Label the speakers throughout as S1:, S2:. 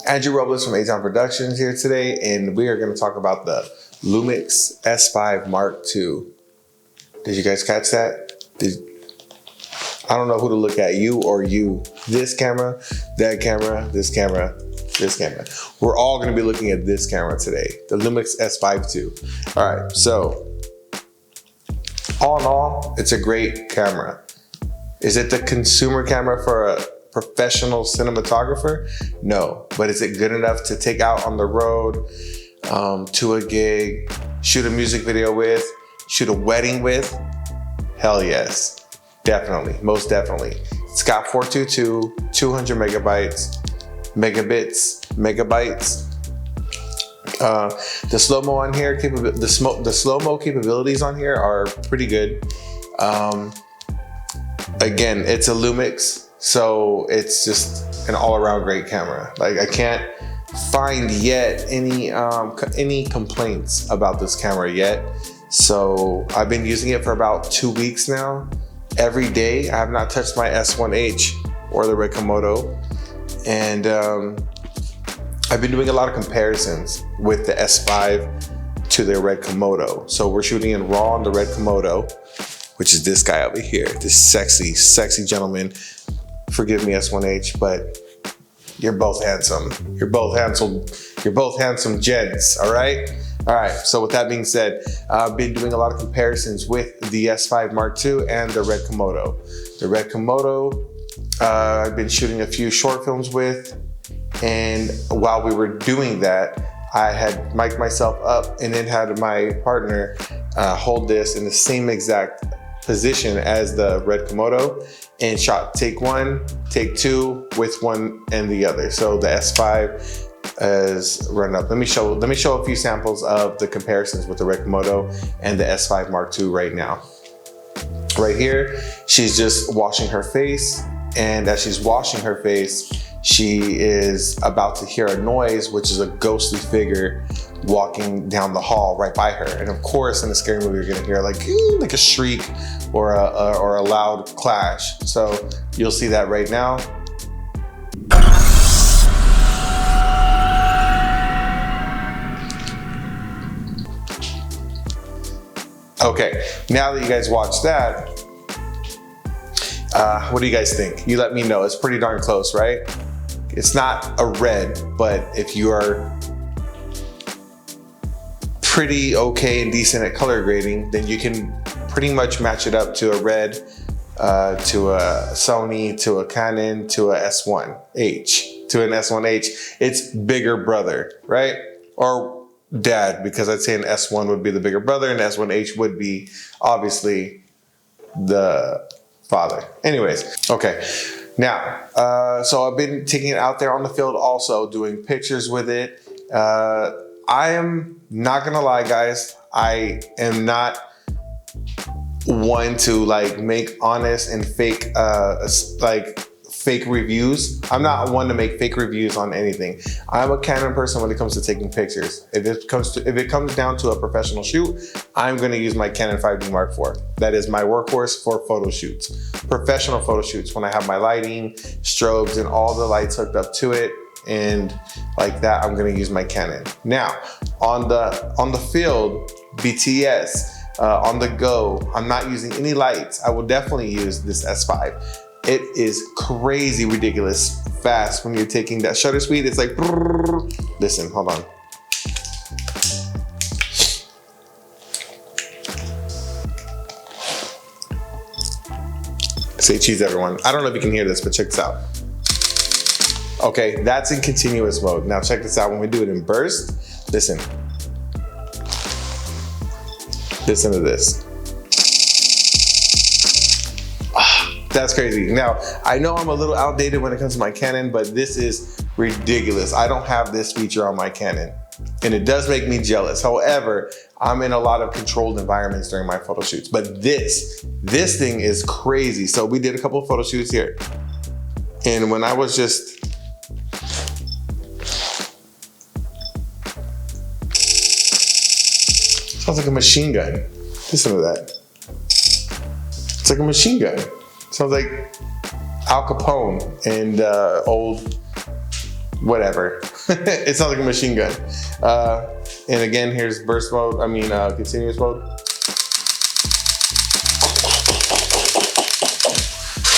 S1: Andrew Robles from A-Town Productions here today, and we are going to talk about the Lumix S5 Mark II. Did you guys catch that? I don't know who to look at, you or you. This camera, that camera, this camera, this camera. We're all going to be looking at this camera today, the Lumix S5 II. All right, so all in all, it's a great camera. Is it the consumer camera for a professional cinematographer? No, but is it good enough to take out on the road, to a gig, shoot a music video with, shoot a wedding with? Hell yes, definitely, most definitely. It's got 422, 200 megabytes. The slow-mo on here, the slow-mo capabilities on here are pretty good. Again, it's a Lumix, so it's just an all-around great camera. Like, I can't find yet any complaints about this camera yet. So I've been using it for about 2 weeks now. Every day, I have not touched my S1H or the RED Komodo. And I've been doing a lot of comparisons with the S5 to the RED Komodo. So we're shooting in RAW on the RED Komodo, which is this guy over here, this sexy, sexy gentleman. Forgive me, S1H, but you're both handsome. You're both handsome gents, all right? All right, so with that being said, I've been doing a lot of comparisons with the S5 Mark II and the RED Komodo. The RED Komodo, I've been shooting a few short films with, and while we were doing that, I had mic'd myself up and then had my partner hold this in the same exact position as the RED Komodo and shot take one, take two with one and the other. So the S5 is run up. Let me show a few samples of the comparisons with the RED Komodo and the S5 Mark II right now. Right here, she's just washing her face, and as she's washing her face, she is about to hear a noise, which is a ghostly figure walking down the hall right by her. And of course, in a scary movie, you're gonna hear like a shriek or a loud clash. So you'll see that right now. Okay, now that you guys watched that, what do you guys think? You let me know. It's pretty darn close, right? It's not a red, but if you are pretty okay and decent at color grading, then you can pretty much match it up to a red, to a Sony, to a Canon, to a S1H, to an S1H. It's bigger brother, right? Or dad, because I'd say an S1 would be the bigger brother and S1H would be obviously the father. Anyways, okay. Now, so I've been taking it out there on the field also, doing pictures with it. I am not gonna lie, guys. I am not one to make honest and fake, fake reviews. I'm not one to make fake reviews on anything. I'm a Canon person when it comes to taking pictures. If it comes down to a professional shoot, I'm gonna use my Canon 5D Mark IV. That is my workhorse for photo shoots. Professional photo shoots, when I have my lighting, strobes, and all the lights hooked up to it, and like that, I'm gonna use my Canon. Now, on the field, BTS, on the go, I'm not using any lights. I will definitely use this S5. It is crazy, ridiculous fast when you're taking that shutter speed. It's like, listen, hold on. Say cheese, everyone. I don't know if you can hear this, but check this out. Okay, that's in continuous mode. Now check this out. When we do it in burst, listen. Listen to this. That's crazy. Now, I know I'm a little outdated when it comes to my Canon, but this is ridiculous. I don't have this feature on my Canon, and it does make me jealous. However, I'm in a lot of controlled environments during my photo shoots, but this thing is crazy. So we did a couple of photo shoots here, and when I was just, sounds like a machine gun. Listen to that. It's like a machine gun. Sounds like Al Capone and old whatever. It's not like a machine gun. And again, here's burst mode, continuous mode.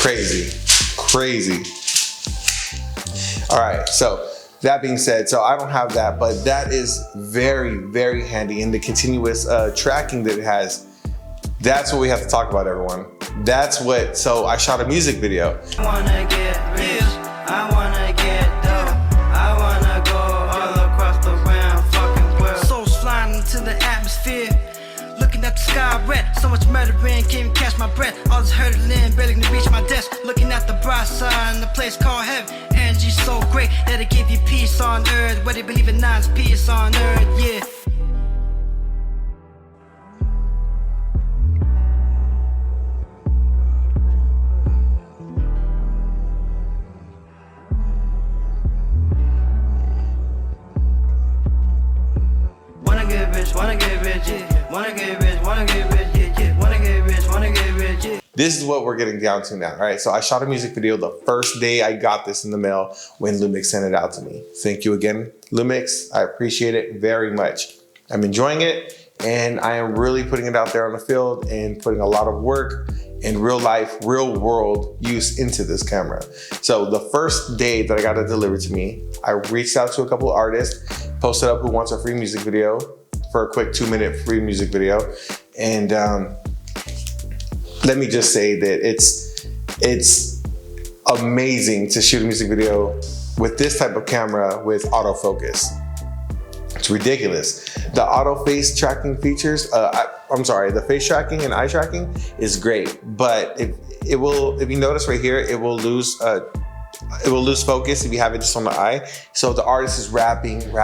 S1: Crazy. All right, so that being said, so I don't have that, but that is very, very handy. And the continuous tracking that it has, that's what we have to talk about, everyone. That's what, so I shot a music video.
S2: I wanna get rich, I wanna get dope, I wanna go all across the round fucking world. Souls flying into the atmosphere, looking at the sky red, so much murdering, can't even catch my breath. All this hurdling, barely gonna reach my desk, looking at the bright side in the place called heaven. Energy so great that it give you peace on earth, where they believe in nice peace on earth, yeah.
S1: This is what we're getting down to now, all right? So I shot a music video the first day I got this in the mail when Lumix sent it out to me. Thank you again, Lumix. I appreciate it very much. I'm enjoying it, and I am really putting it out there on the field and putting a lot of work and real life, real world use into this camera. So the first day that I got it delivered to me, I reached out to a couple of artists, posted up who wants a free music video for a quick 2-minute free music video. And let me just say that it's amazing to shoot a music video with this type of camera with autofocus. It's ridiculous. The auto face tracking features, the face tracking and eye tracking is great, but if you notice right here, it will lose focus if you have it just on the eye. So if the artist is rapping, and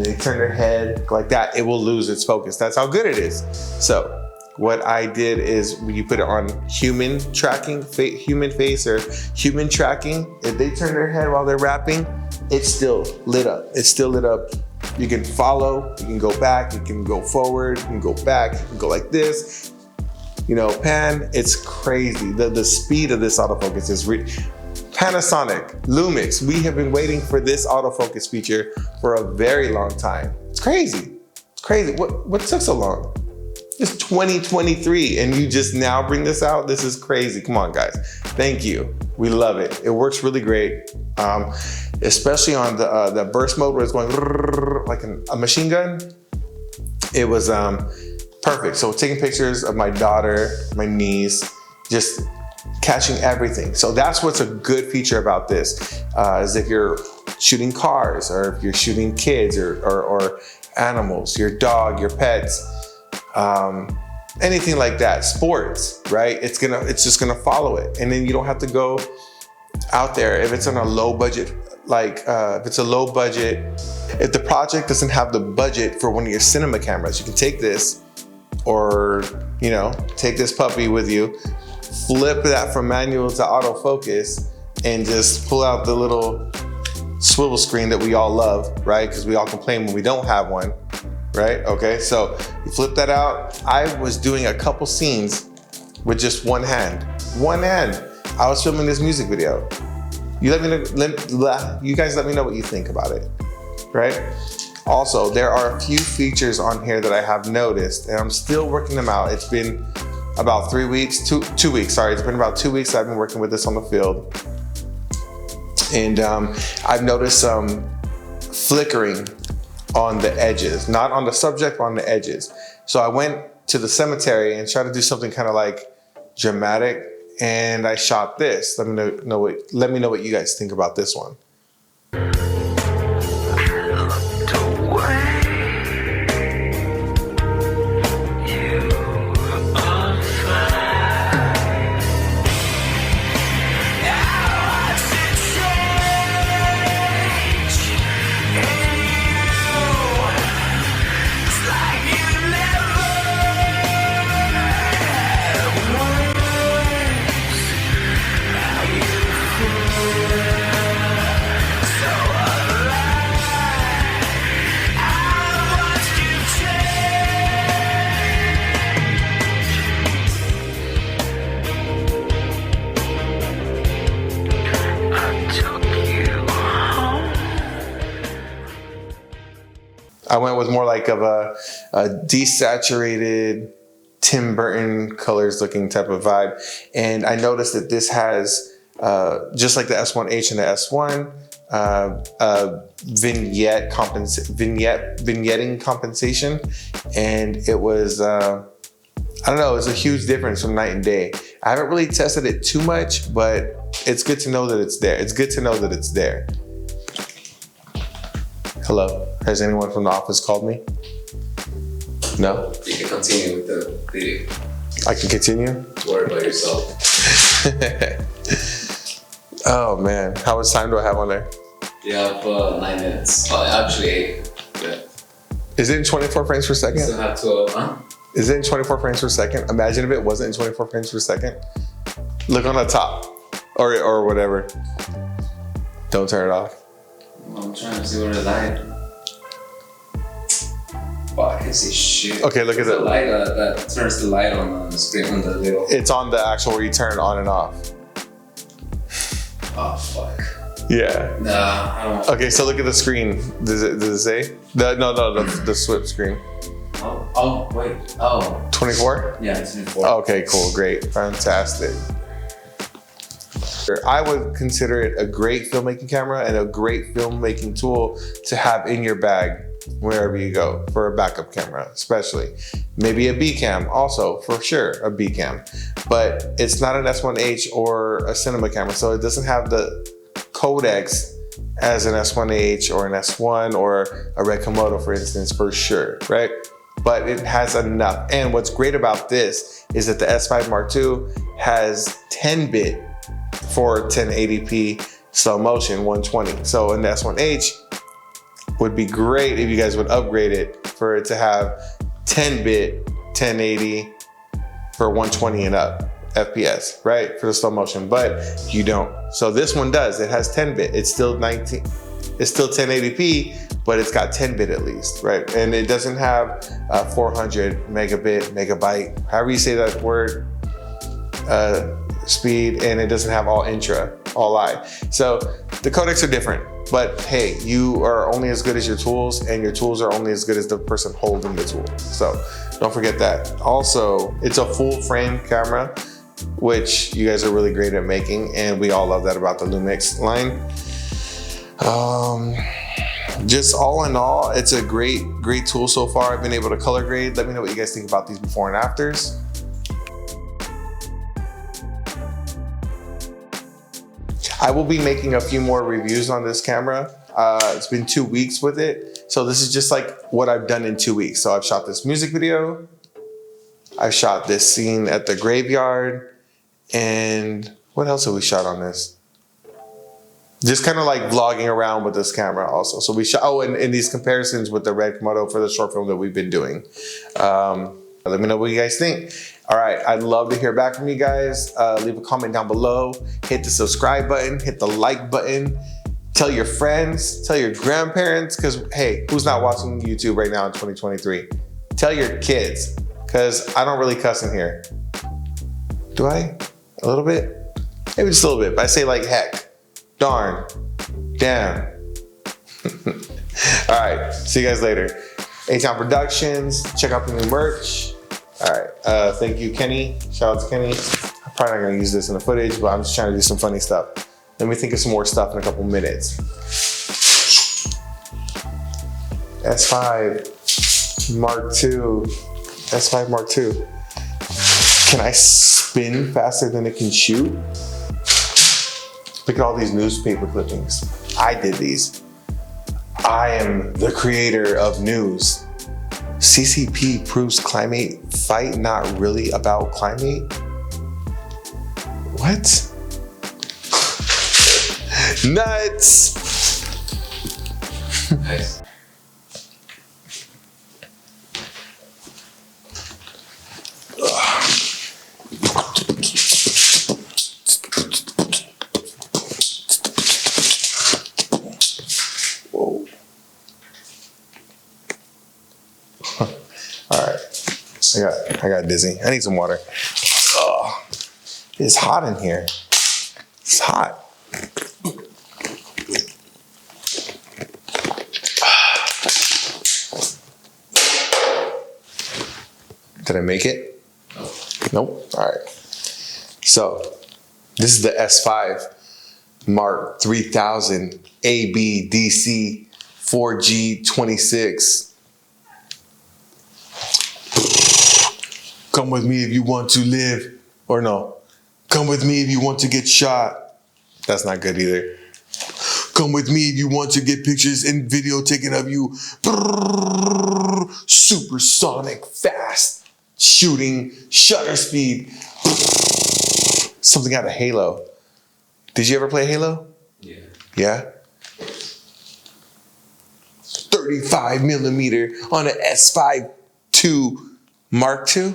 S1: they turn their head like that, it will lose its focus. That's how good it is. So what I did is when you put it on human tracking, human face or human tracking, if they turn their head while they're rapping, it's still lit up. It's still lit up. You can follow, you can go back, you can go forward, you can go back, you can go like this. You know, pan, it's crazy. The speed of this autofocus is Panasonic, Lumix, we have been waiting for this autofocus feature for a very long time. It's crazy. It's crazy. What took so long? It's 2023 and you just now bring this out? This is crazy. Come on, guys. Thank you. We love it. It works really great. Especially on the burst mode where it's going like a machine gun. It was perfect. So taking pictures of my daughter, my niece, just catching everything. So that's what's a good feature about this, is if you're shooting cars or if you're shooting kids or animals, your dog, your pets, anything like that, sports, right? It's just gonna follow it. And then you don't have to go out there. If it's on a low budget, if it's a low budget, if the project doesn't have the budget for one of your cinema cameras, you can take this or, take this puppy with you, flip that from manual to autofocus and just pull out the little swivel screen that we all love, right? Because we all complain when we don't have one, right? Okay, so you flip that out. I was doing a couple scenes with just one hand. I was filming this music video. You guys let me know what you think about it, right? Also, there are a few features on here that I have noticed and I'm still working them out. It's been about 2 weeks, sorry. It's been about 2 weeks I've been working with this on the field. And I've noticed some flickering on the edges, not on the subject, but on the edges. So I went to the cemetery and tried to do something kind of like dramatic, and I shot this. Let me know what you guys think about this one. I went with more like of a desaturated Tim Burton colors looking type of vibe. And I noticed that this has, just like the S1H and the S1, vignetting compensation. And it was, I don't know, it's a huge difference from night and day. I haven't really tested it too much, but it's good to know that it's there. It's good to know that it's there. Hello, has anyone from the office called me? No?
S3: You can continue with the video.
S1: I can continue?
S3: Don't worry about yourself.
S1: Oh man, how much time do I have on there?
S3: You have 9 minutes. Actually 8. Yeah.
S1: Is it in 24 frames per second?
S3: Still have 12, huh?
S1: Is it in 24 frames per second? Imagine if it wasn't in 24 frames per second. Look on the top, or whatever. Don't turn it off.
S3: I'm trying to see where the light. Oh, I can see shit.
S1: Okay, look at
S3: the
S1: it.
S3: light that turns the light on the screen on the little.
S1: It's on the actual where you turn it on and off.
S3: Oh fuck.
S1: Yeah.
S3: Nah, I don't.
S1: Okay, so look at the screen. Does it say? The SWIP screen.
S3: Oh wait. Oh.
S1: 24?
S3: Yeah, it's 24.
S1: Okay, cool, great, fantastic. I would consider it a great filmmaking camera and a great filmmaking tool to have in your bag wherever you go for a backup camera, especially. Maybe a B cam also, for sure, a B cam. But it's not an S1H or a cinema camera, so it doesn't have the codecs as an S1H or an S1 or a RED Komodo, for instance, for sure, right? But it has enough. And what's great about this is that the S5 Mark II has 10-bit for 1080p slow motion 120. So an S1H would be great if you guys would upgrade it for it to have 10-bit 1080 for 120 and up FPS, right? For the slow motion, but you don't. So this one does, it has 10-bit. It's still 1080p, but it's got 10-bit at least, right? And it doesn't have 400 megabyte, however you say that word, speed, and it doesn't have all I. So the codecs are different, but hey, you are only as good as your tools, and your tools are only as good as the person holding the tool. So don't forget that. Also, it's a full frame camera, which you guys are really great at making, and we all love that about the Lumix line. Just all in all, it's a great tool so far. I've been able to color grade. Let me know what you guys think about these before and afters. I will be making a few more reviews on this camera. It's been 2 weeks with it. So this is just like what I've done in 2 weeks. So I've shot this music video. I've shot this scene at the graveyard. And what else have we shot on this? Just kind of like vlogging around with this camera also. So we shot, and these comparisons with the RED Komodo for the short film that we've been doing. Let me know what you guys think. All right, I'd love to hear back from you guys. Leave a comment down below. Hit the subscribe button, hit the like button. Tell your friends, tell your grandparents, because hey, who's not watching YouTube right now in 2023? Tell your kids, because I don't really cuss in here. Do I? A little bit? Maybe just a little bit, but I say like heck, darn, damn. All right, see you guys later. A-Town Productions, check out the new merch. All right, thank you, Kenny. Shout out to Kenny. I'm probably not gonna use this in the footage, but I'm just trying to do some funny stuff. Let me think of some more stuff in a couple minutes. S5 Mark II, S5 Mark II. Can I spin faster than it can shoot? Look at all these newspaper clippings. I did these. I am the creator of news. CCP proves climate fight not really about climate? What? Nuts!
S3: Nice.
S1: Whoa. All right, I got dizzy. I need some water. Oh, it's hot in here. It's hot. it make it?
S3: No.
S1: Nope. All right. So this is the S5 Mark 3000 ABDC 4G26. Come with me if you want to live, or no. Come with me if you want to get shot. That's not good either. Come with me if you want to get pictures and video taken of you. Supersonic fast shooting shutter speed. Something out of Halo. Did you ever play Halo?
S3: Yeah.
S1: Yeah? 35 millimeter on an S5 II Mark II?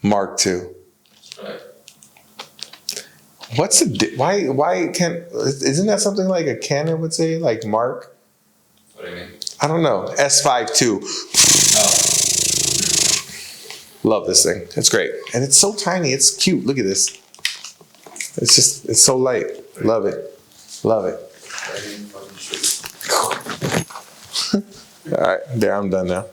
S1: Mark II.
S3: Right.
S1: What's the why can't, isn't that something like a Canon would say, like Mark?
S3: What do you mean?
S1: I don't know. S5 II.
S3: Oh.
S1: Love this thing. It's great. And it's so tiny. It's cute. Look at this. It's so light. Love it. Love it. All right. There, I'm done now.